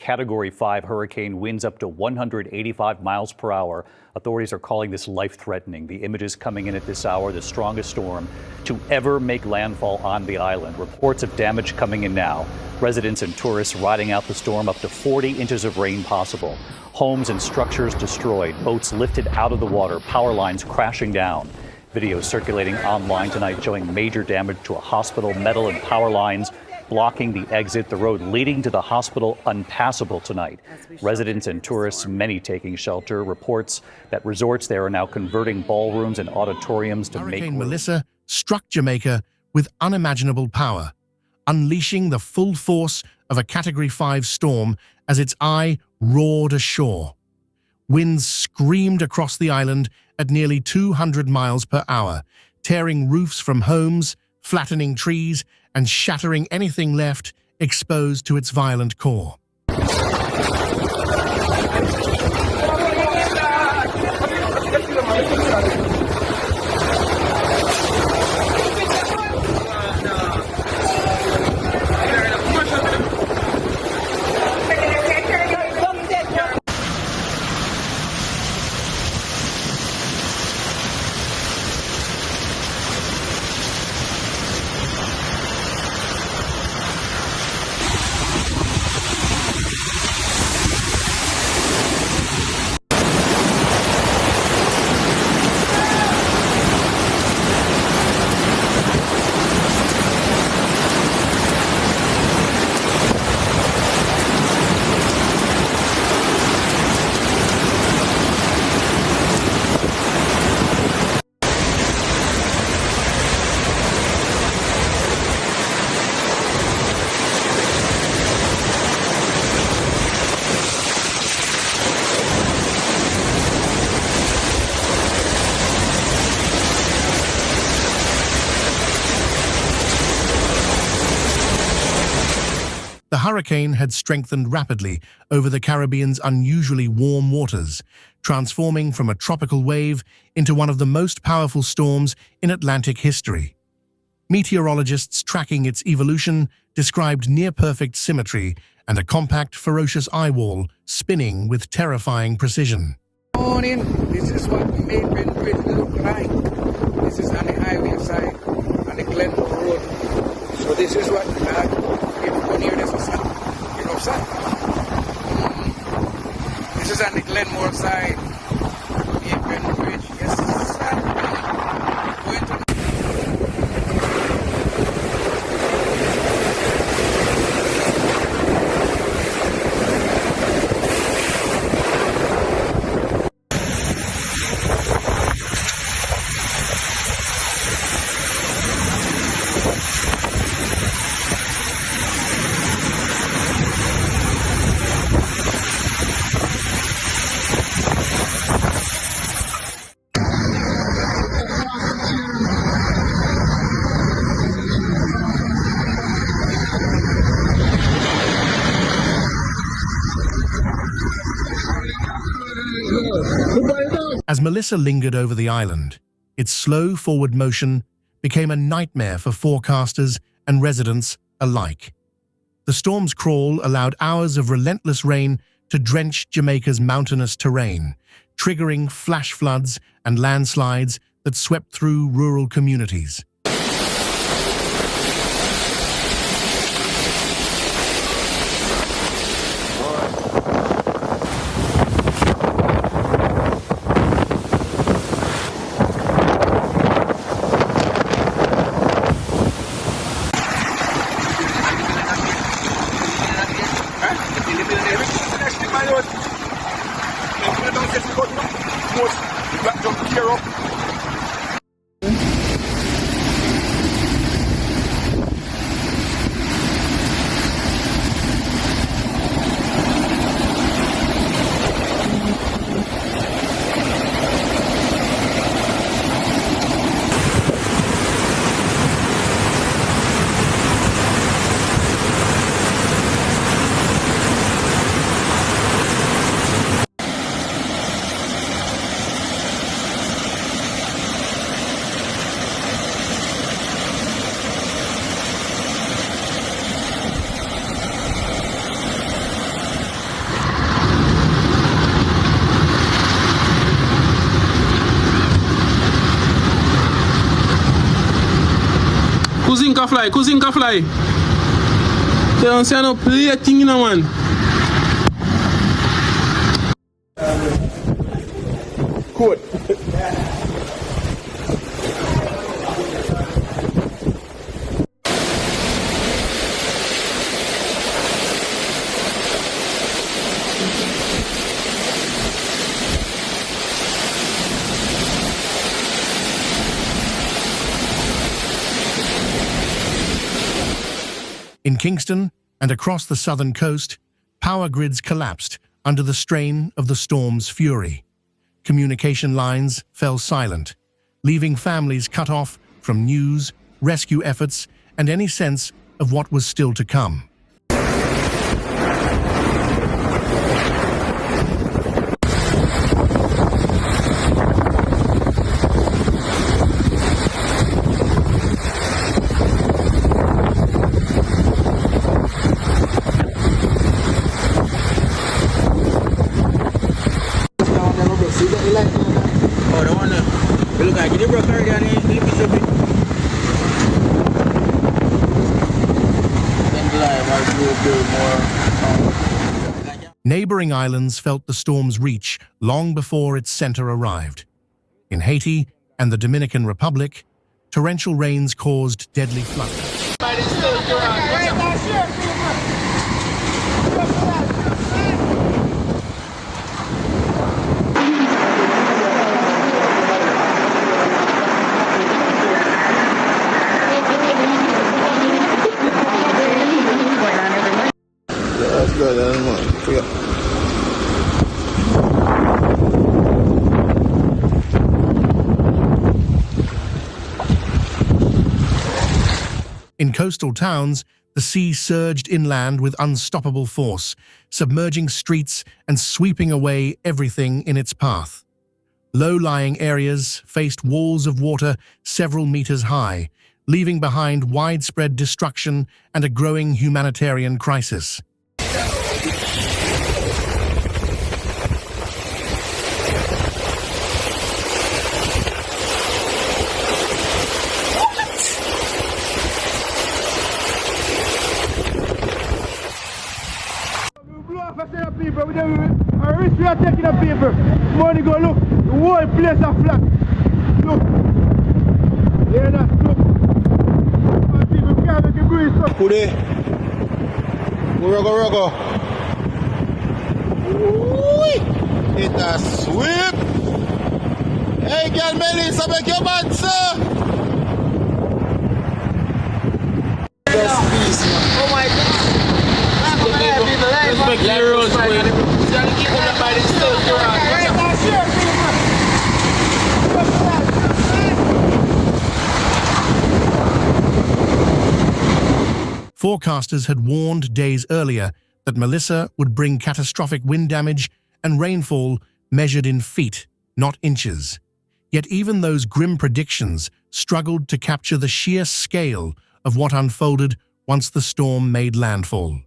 Category 5 hurricane, winds up to 185 miles per hour. Authorities are calling this life-threatening. The images coming in at this hour, the strongest storm to ever make landfall on the island. Reports of damage coming in now. Residents and tourists riding out the storm, up to 40 inches of rain possible. Homes and structures destroyed, boats lifted out of the water, power lines crashing down. Videos circulating online tonight showing major damage to a hospital, metal and power lines blocking the exit, the road leading to the hospital unpassable tonight. Residents and tourists, many taking shelter. Reports that resorts there are now converting ballrooms and auditoriums to make Hurricane Melissa struck Jamaica with unimaginable power, unleashing the full force of a Category 5 storm as its eye roared ashore. Winds screamed across the island at nearly 200 miles per hour, tearing roofs from homes, flattening trees, and shattering anything left exposed to its violent core. The hurricane had strengthened rapidly over the Caribbean's unusually warm waters, transforming from a tropical wave into one of the most powerful storms in Atlantic history. Meteorologists tracking its evolution described near-perfect symmetry and a compact, ferocious eye wall spinning with terrifying precision. Morning, this is what Main Bridge look like. This is on the highway side, on the Glenmore Road. So this is what near this is, you know, side. This is on the Glenmore side. Main Bridge, yes, sir. Going to As Melissa lingered over the island, its slow forward motion became a nightmare for forecasters and residents alike. The storm's crawl allowed hours of relentless rain to drench Jamaica's mountainous terrain, triggering flash floods and landslides that swept through rural communities. can fly. Cousin can fly. They don't say no play a thing in a man. Good. In Kingston and across the southern coast, power grids collapsed under the strain of the storm's fury. Communication lines fell silent, leaving families cut off from news, rescue efforts, and any sense of what was still to come. Oh, the one that you look like you broke already and you live it. Neighboring islands felt the storm's reach long before its center arrived. In Haiti and the Dominican Republic, torrential rains caused deadly flooding. That's good, I don't want to. Yeah. In coastal towns, the sea surged inland with unstoppable force, submerging streets and sweeping away everything in its path. Low-lying areas faced walls of water several meters high, leaving behind widespread destruction and a growing humanitarian crisis. People, we are rich, we are taking the people. Money go look, the whole place is flat. Look. Hear that? Look. People can't make a breeze. Kude. Rogo. It a sweep. Hey, girl Melissa, make your man, sir. Just peace, man. Oh my God. Let's make your roads quick. Forecasters had warned days earlier that Melissa would bring catastrophic wind damage and rainfall measured in feet, not inches. Yet even those grim predictions struggled to capture the sheer scale of what unfolded once the storm made landfall.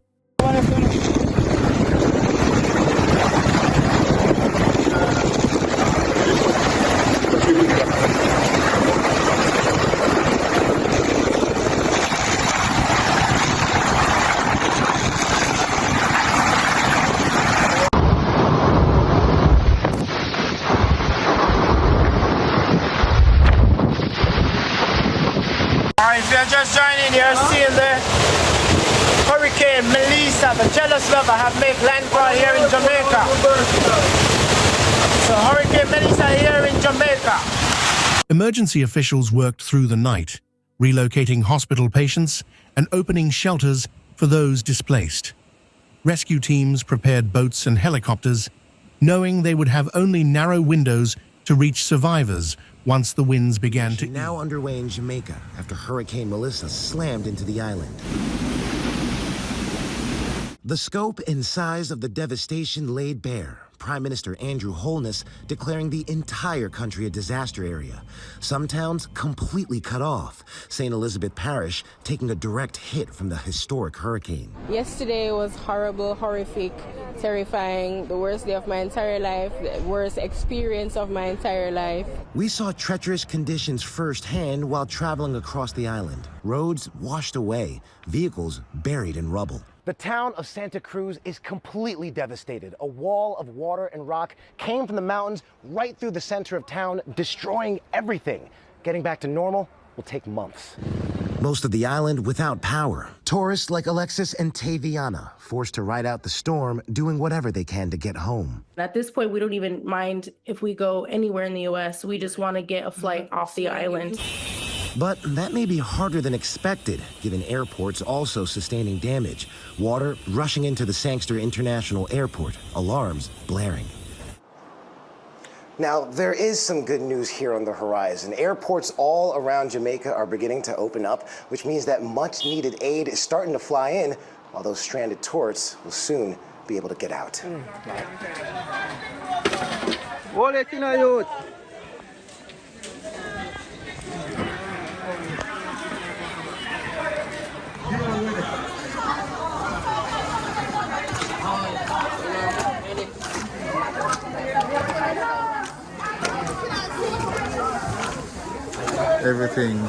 Alright, if you're just joining, you're seeing the Hurricane Melissa, the jealous lover, have made landfall here in Jamaica. So Hurricane Melissa here in Jamaica. Emergency officials worked through the night, relocating hospital patients and opening shelters for those displaced. Rescue teams prepared boats and helicopters, knowing they would have only narrow windows to reach survivors once the winds began to ease. Now underway in Jamaica after Hurricane Melissa slammed into the island. The scope and size of the devastation laid bare Prime Minister Andrew Holness declaring the entire country a disaster area. Some towns completely cut off. St. Elizabeth Parish taking a direct hit from the historic hurricane. Yesterday was horrible, horrific, terrifying, the worst day of my entire life, the worst experience of my entire life. We saw treacherous conditions firsthand while traveling across the island. Roads washed away, vehicles buried in rubble. The town of Santa Cruz is completely devastated. A wall of water and rock came from the mountains right through the center of town, destroying everything. Getting back to normal will take months. Most of the island without power. Tourists like Alexis and Taviana forced to ride out the storm, doing whatever they can to get home. At this point, we don't even mind if we go anywhere in the U.S. We just want to get a flight off the island. But that may be harder than expected, given airports also sustaining damage. Water rushing into the Sangster International Airport, alarms blaring. Now, there is some good news here on the horizon. Airports all around Jamaica are beginning to open up, which means that much needed aid is starting to fly in, while those stranded tourists will soon be able to get out. Everything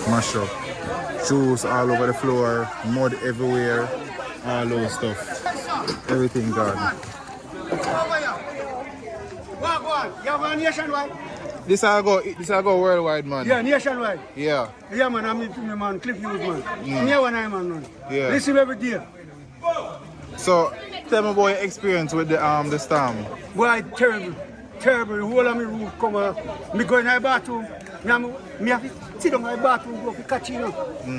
mashed up. Shoes all over the floor, mud everywhere, all those stuff. Everything gone. This I go worldwide, man. Yeah, nationwide. Yeah. Yeah, man, I'm the man, Cliff Hughes, man. Yeah, when I'm man. Yeah. Listen every day. So tell me about your experience with the storm. Boy, terrible. Terrible. The whole of my roof come up. Me go in my bathroom. Me have to sit down in my bathroom, go for catch you know.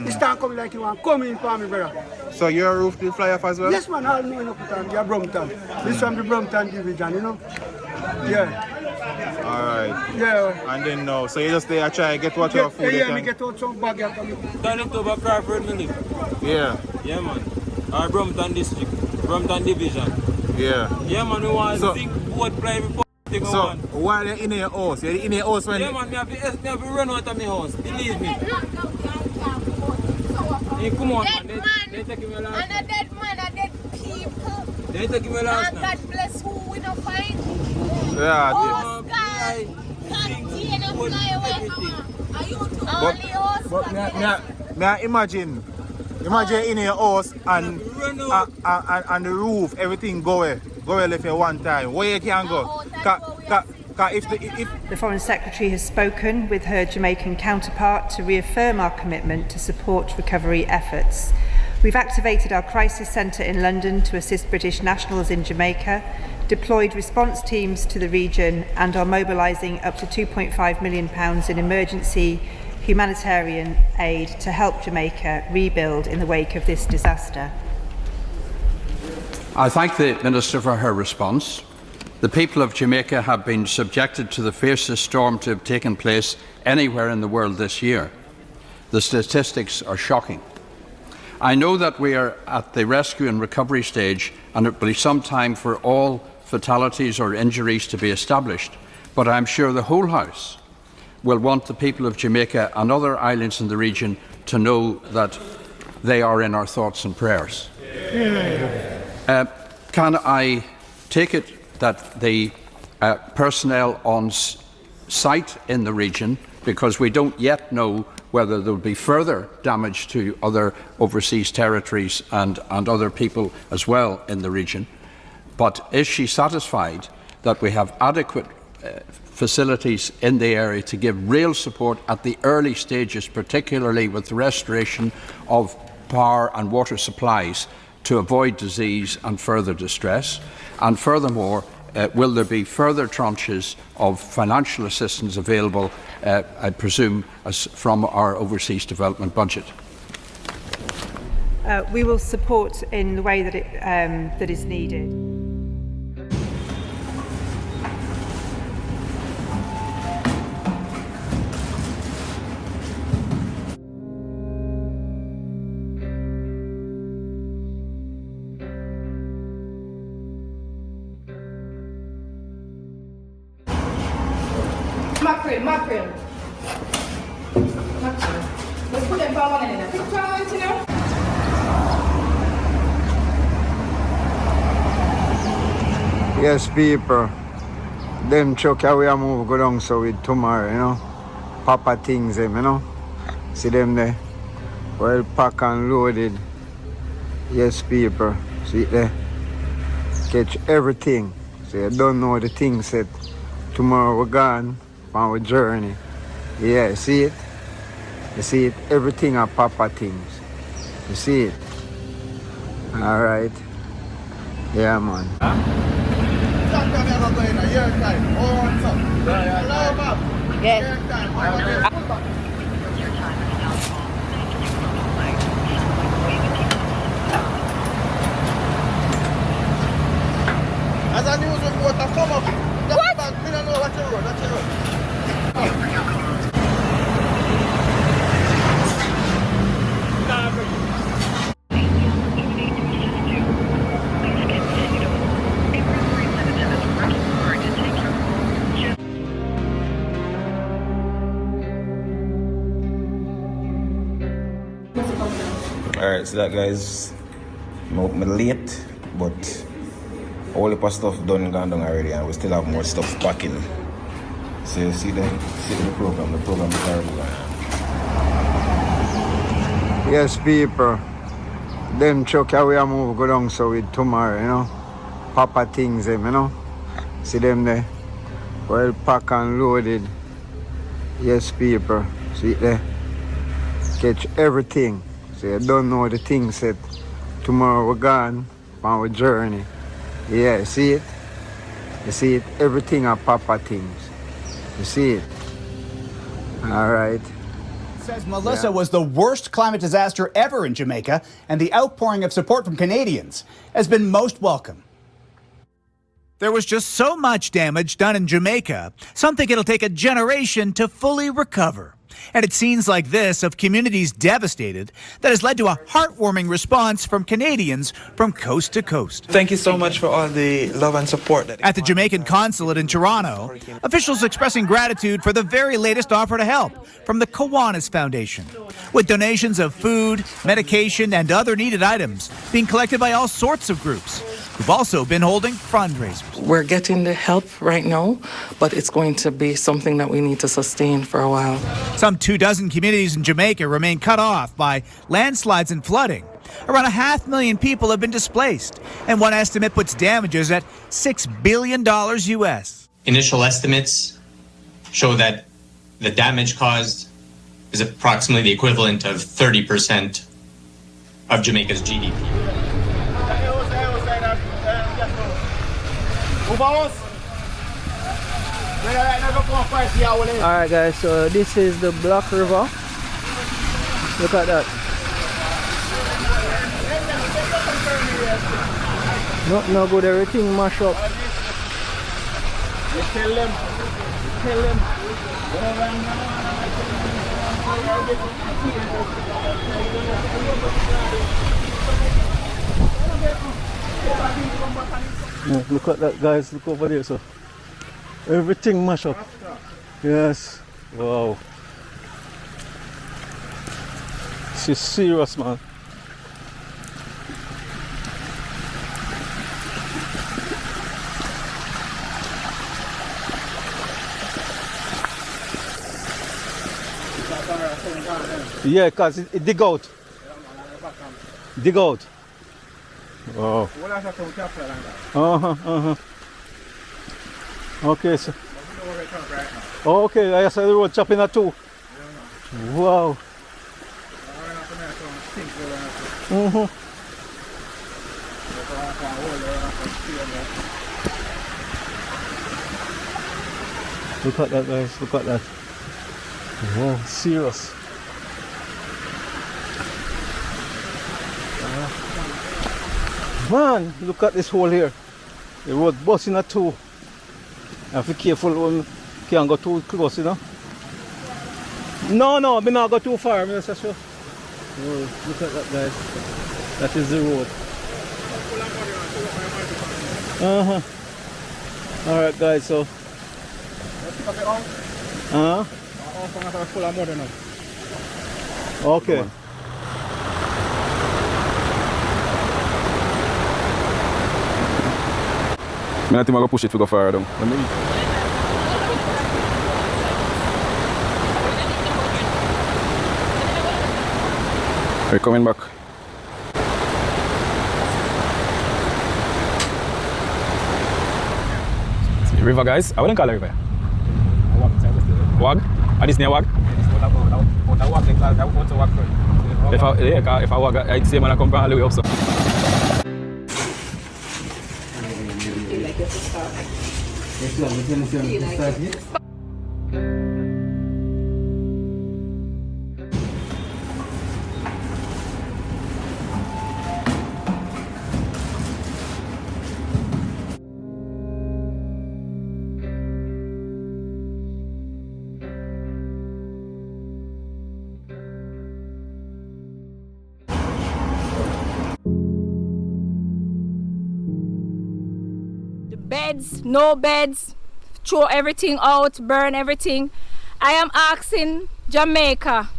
This time coming like you want come in for me, brother. So your roof did fly off as well? Yes, man, all know enough of time. You're Brompton. This from the Brompton division, you know? Yeah. Alright. Yeah. And then now, so you just there try to get what your food Yeah, me get out some bag after me. Turn it over Crawford, me live. Yeah. Yeah, man. Our Brompton district, Brompton division. Yeah. Yeah, man, we want to think what play before. So, while you're in your house, you're in your house when... Yeah, man, me have to run out of my house. Believe me. Hey, come on, dead man. They take him last and a dead man, a dead people. They take him last and God bless who we don't find. Yeah. Oh, God. Contain and fly away. Are you to But now imagine in your house and the roof, everything go away left here one time. Where you can go? The Foreign Secretary has spoken with her Jamaican counterpart to reaffirm our commitment to support recovery efforts. We've activated our crisis centre in London to assist British nationals in Jamaica, deployed response teams to the region and are mobilising up to £2.5 million in emergency humanitarian aid to help Jamaica rebuild in the wake of this disaster. I thank the Minister for her response. The people of Jamaica have been subjected to the fiercest storm to have taken place anywhere in the world this year. The statistics are shocking. I know that we are at the rescue and recovery stage and it will be some time for all fatalities or injuries to be established, but I am sure the whole House will want the people of Jamaica and other islands in the region to know that they are in our thoughts and prayers. Can I take it that the personnel on site in the region, because we don't yet know whether there will be further damage to other overseas territories and other people as well in the region, but is she satisfied that we have adequate facilities in the area to give real support at the early stages, particularly with the restoration of power and water supplies to avoid disease and further distress? And furthermore, will there be further tranches of financial assistance available, I presume, from our overseas development budget? We will support in the way that is needed. mackerel. Mackerel. Let's put them for one in there. Picture one, you know? Yes, people. Them truck how we a move go down so with tomorrow, you know. Papa things them, you know. See them there. Well packed and loaded. Yes, people. See it there. Catch everything. So you don't know the things that tomorrow we're gone on our journey. Yeah, see it? You see it? Everything are Papa things. You see it? Alright. Yeah, man. As a news reporter, come up. What? We don't know what you wrote. What you wrote. Alright, so that guys, I'm late, but all the stuff done gone down already, and we still have more stuff packing. So you see the program is terrible. Yes, people. Them truck how we a move go down so with tomorrow, you know. Papa things them, you know. See them there. Well packed and loaded. Yes, people. See it there. Catch everything. So you don't know the things that tomorrow we're gone on our journey. Yeah, you see it? You see it? Everything are Papa things. You see it? Alright. Says Melissa was the worst climate disaster ever in Jamaica, and the outpouring of support from Canadians has been most welcome. There was just so much damage done in Jamaica, some think it'll take a generation to fully recover. And it's scenes like this of communities devastated that has led to a heartwarming response from Canadians from coast to coast. Thank you so much for all the love and support. At the Jamaican consulate in Toronto, officials expressing gratitude for the very latest offer to help from the Kiwanis Foundation, with donations of food, medication, and other needed items being collected by all sorts of groups who've also been holding fundraisers. We're getting the help right now, but it's going to be something that we need to sustain for a while. Some 24 communities in Jamaica remain cut off by landslides and flooding. Around 500,000 people have been displaced, and one estimate puts damages at $6 billion US. Initial estimates show that the damage caused is approximately the equivalent of 30% of Jamaica's GDP. Alright guys, so this is the Black River. Look at that. No good, everything mash up. Tell them. Yeah, look at that guys, look over there. So everything mash up. Yes. Wow. This is serious, man. Yeah, because it dig out. Dig out. Wow. Okay, so. Okay, I saw the road chopping at 2. Wow. Look at that, guys. Look at that. Wow, serious. Man, look at this hole here. The road busting at 2. Have to be careful when you can't go too close, you know. No, I not go too far, Mr. Sure. Oh, look at that, guys. That is the road. Alright, guys, so. Full of mud now. Okay. I think I'm going to push it to go further down. We're coming back. River, guys. I wouldn't call it river. Wag? And this near Wag? If I Wag, I'd say man I come all the way up so. Beds, no beds, throw everything out, burn everything. I am asking Jamaica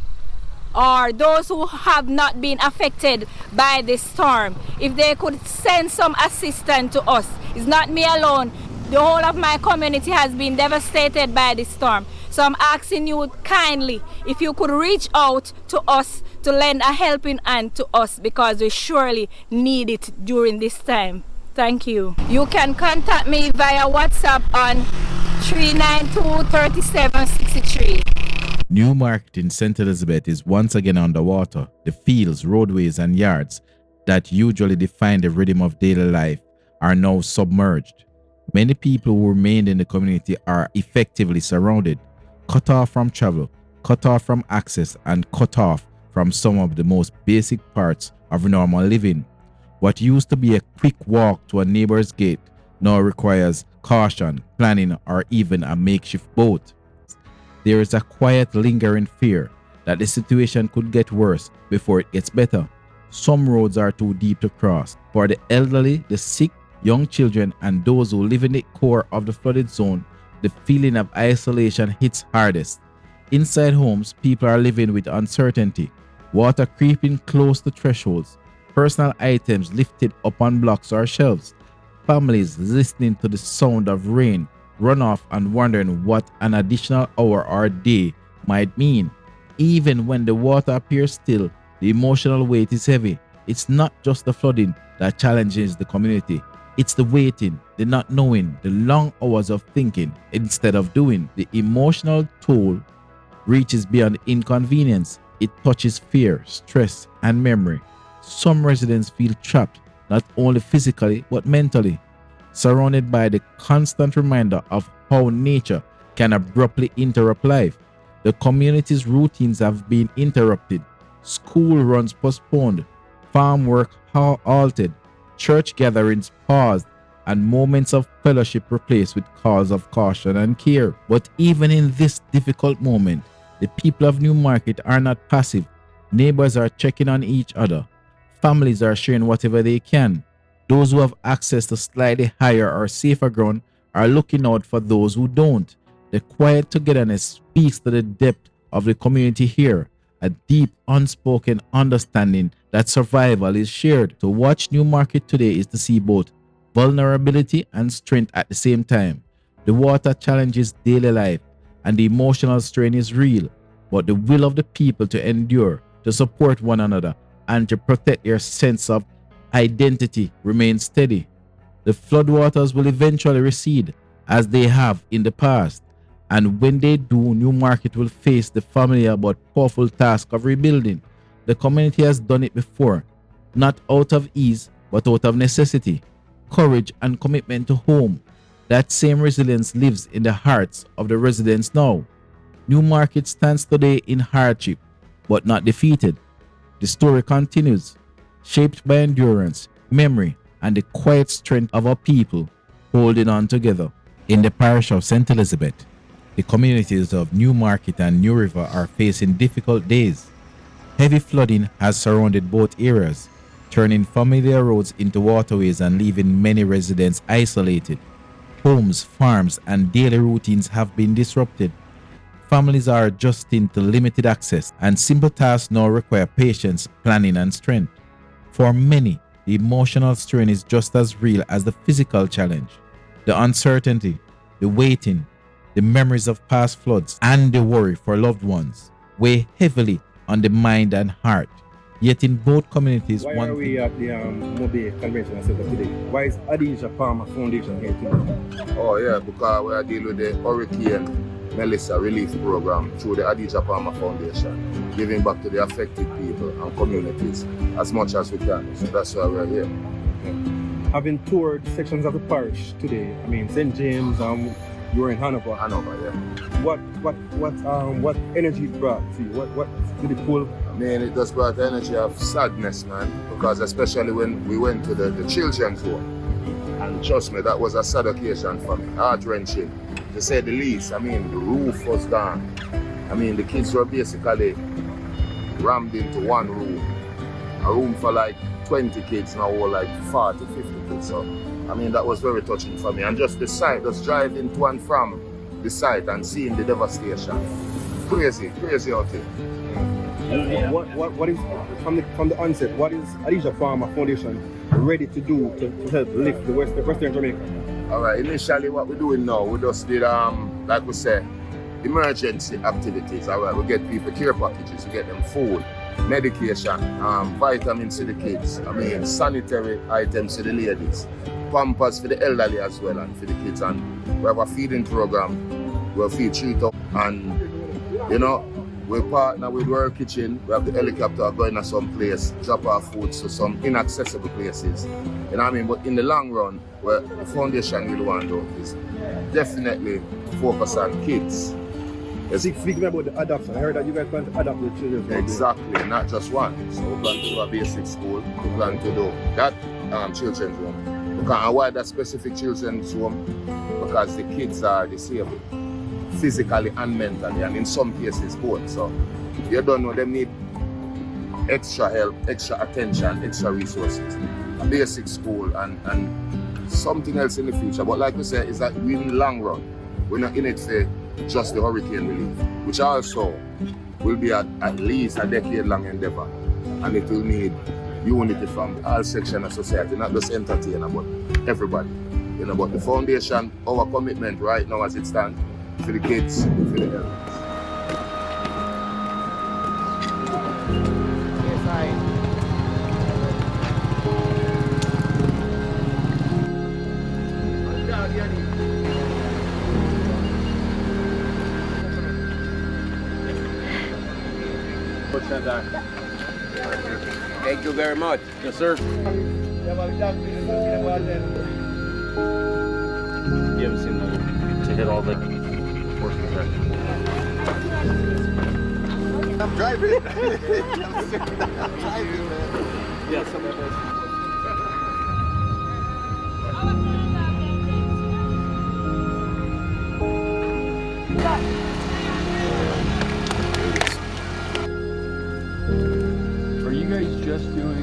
or those who have not been affected by this storm if they could send some assistance to us. It's not me alone. The whole of my community has been devastated by this storm. So I'm asking you kindly if you could reach out to us to lend a helping hand to us because we surely need it during this time. Thank you. You can contact me via WhatsApp on 392-3763. Newmarket in St. Elizabeth is once again underwater. The fields, roadways, and yards that usually define the rhythm of daily life are now submerged. Many people who remained in the community are effectively surrounded, cut off from travel, cut off from access, and cut off from some of the most basic parts of normal living. What used to be a quick walk to a neighbor's gate now requires caution, planning, or even a makeshift boat. There is a quiet, lingering fear that the situation could get worse before it gets better. Some roads are too deep to cross. For the elderly, the sick, young children, and those who live in the core of the flooded zone, the feeling of isolation hits hardest. Inside homes, people are living with uncertainty, water creeping close to thresholds, personal items lifted up on blocks or shelves, families listening to the sound of rain, runoff, and wondering what an additional hour or day might mean. Even when the water appears still, the emotional weight is heavy. It's not just the flooding that challenges the community. It's the waiting, the not knowing, the long hours of thinking instead of doing. The emotional toll reaches beyond inconvenience. It touches fear, stress, and memory. Some residents feel trapped, not only physically but mentally, surrounded by the constant reminder of how nature can abruptly interrupt life. The community's routines have been interrupted, school runs postponed, farm work halted, church gatherings paused, and moments of fellowship replaced with calls of caution and care. But even in this difficult moment, the people of Newmarket are not passive. Neighbors are checking on each other. Families are sharing whatever they can. Those who have access to slightly higher or safer ground are looking out for those who don't. The quiet togetherness speaks to the depth of the community here, a deep unspoken understanding that survival is shared. To watch Newmarket today is to see both vulnerability and strength at the same time. The water challenges daily life and the emotional strain is real, but the will of the people to endure, to support one another, and to protect their sense of identity remains steady. The floodwaters will eventually recede, as they have in the past, and when they do, Newmarket will face the familiar but powerful task of rebuilding. The community has done it before, not out of ease, but out of necessity, courage, and commitment to home. That same resilience lives in the hearts of the residents now. Newmarket stands today in hardship, but not defeated. The story continues, shaped by endurance, memory, and the quiet strength of our people holding on together. In the parish of St. Elizabeth, the communities of Newmarket and New River are facing difficult days. Heavy flooding has surrounded both areas, turning familiar roads into waterways and leaving many residents isolated. Homes, farms, and daily routines have been disrupted. Families are adjusting to limited access, and simple tasks now require patience, planning, and strength. For many, the emotional strain is just as real as the physical challenge. The uncertainty, the waiting, the memories of past floods, and the worry for loved ones weigh heavily on the mind and heart. Yet in both communities, why are we at the Mobile Convention Center today? Why is Adija Palmer Foundation here today? Oh yeah, because we are dealing with the Hurricane Melissa Relief Program through the Adija Palmer Foundation, giving back to the affected people and communities as much as we can. So that's why we're here. Having toured sections of the parish today, I mean St. James, you were in Hanover. Hanover, yeah. What energy it brought to you? What did it pull? I mean, it just brought the energy of sadness, man. Because especially when we went to the children's home, and trust me, that was a sad occasion for me, heart-wrenching, to say the least. I mean, the roof was gone. I mean, the kids were basically rammed into one room. A room for like 20 kids, now we're like 40, 50 kids. So, I mean, that was very touching for me. And just the sight, just driving to and from the site and seeing the devastation. Crazy out here. What is, from the onset, what is Adija Palmer Foundation ready to do to help lift the Western Jamaica? All right, initially what we're doing now, we just did, like we said, emergency activities. All right, we get people care packages, we get them food, medication, vitamins to the kids, I mean, sanitary items to the ladies, pampers for the elderly as well and for the kids. And we have a feeding program, we'll feed 3,000. And, you know, we partner with World Kitchen. We have the helicopter going to some place, drop our food to some inaccessible places. You know what I mean? But in the long run, what the foundation really want to do is definitely focus on kids. Speaking about the adoption, I heard that you guys plan to adopt the children. Exactly, not just one. So we plan to do a basic school. We plan to do that children's home. We can't avoid that specific children's home because the kids are disabled, physically and mentally, and in some cases both. So you don't know, them need extra help, extra attention, extra resources, a basic school and something else in the future. But like we said, is that we in the long run, we're not in it for just the hurricane relief, which also will be at least a decade-long endeavor, and it will need unity from all sections of society, not just entertainer, but everybody. You know, but the foundation, our commitment right now as it stands, for the kids, for the elders. Thank you very much. Yes, sir. To hit all the forces there. I'm driving. I'm driving, man. Yeah, some of those. Are you guys just doing...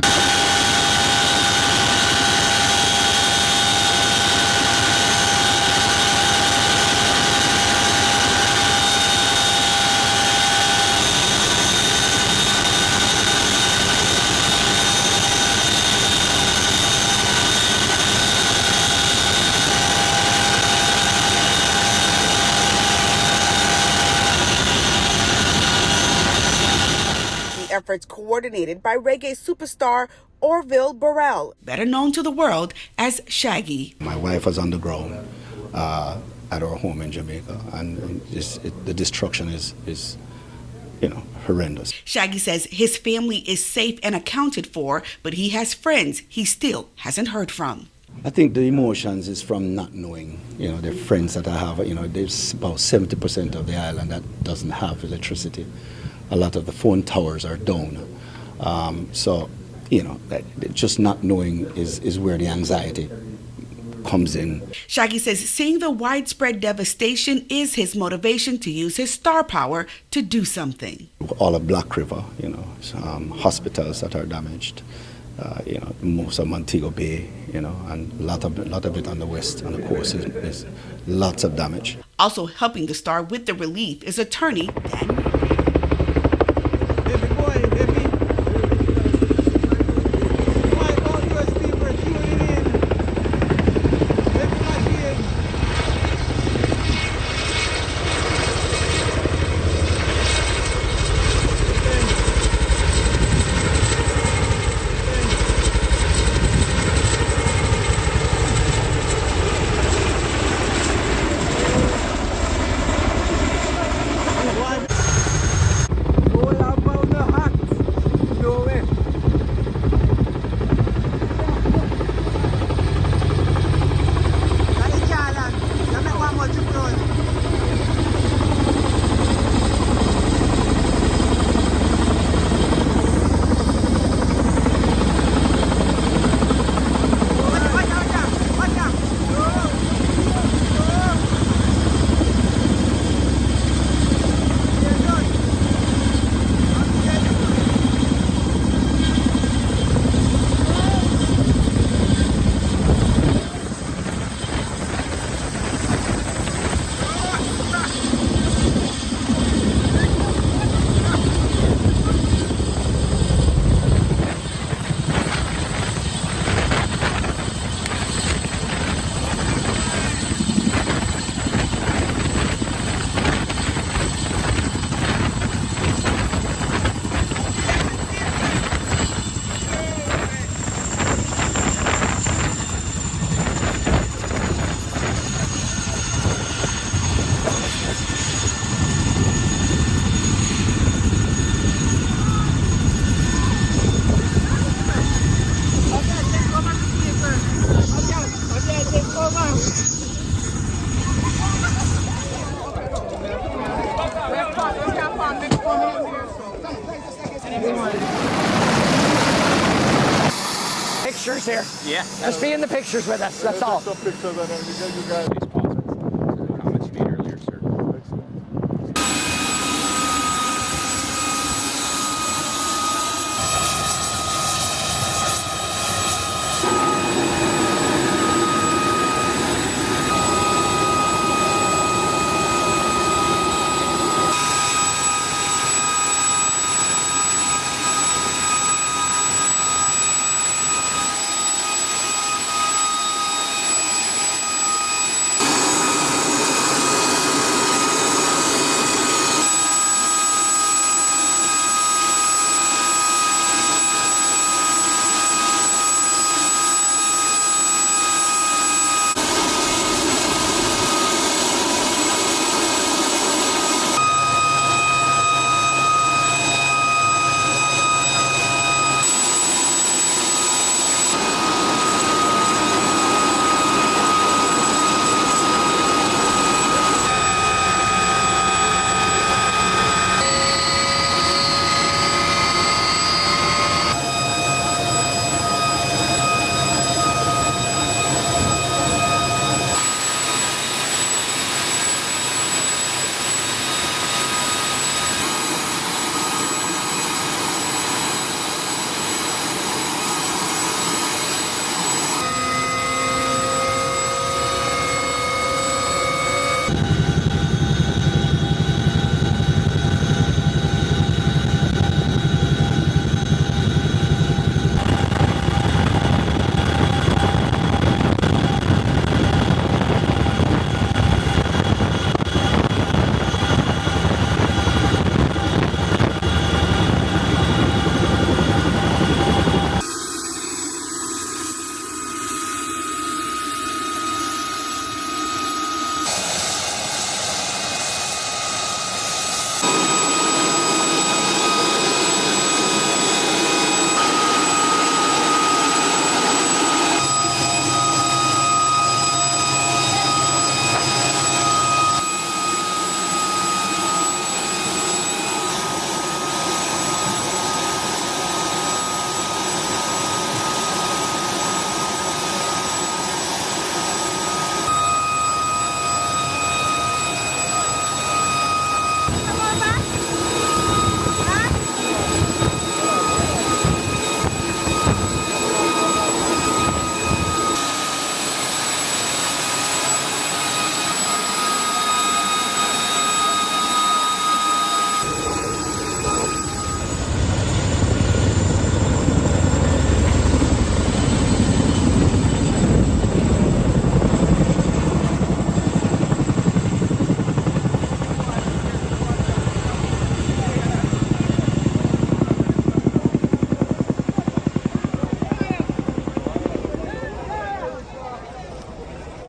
Efforts coordinated by reggae superstar Orville Burrell, better known to the world as Shaggy. My wife was on the ground at our home in Jamaica, and the destruction is horrendous. Shaggy says his family is safe and accounted for, but he has friends he still hasn't heard from. I think the emotions is from not knowing, the friends that I have, there's about 70% of the island that doesn't have electricity. A lot of the phone towers are down. So, just not knowing is where the anxiety comes in. Shaggy says seeing the widespread devastation is his motivation to use his star power to do something. All of Black River, hospitals that are damaged, most of Montego Bay, and a lot of it on the west, on the coast is lots of damage. Also helping the star with the relief is attorney Dan. Pictures here. Yeah. Just be in the pictures with us, that's all. Some pictures and then we get you guys.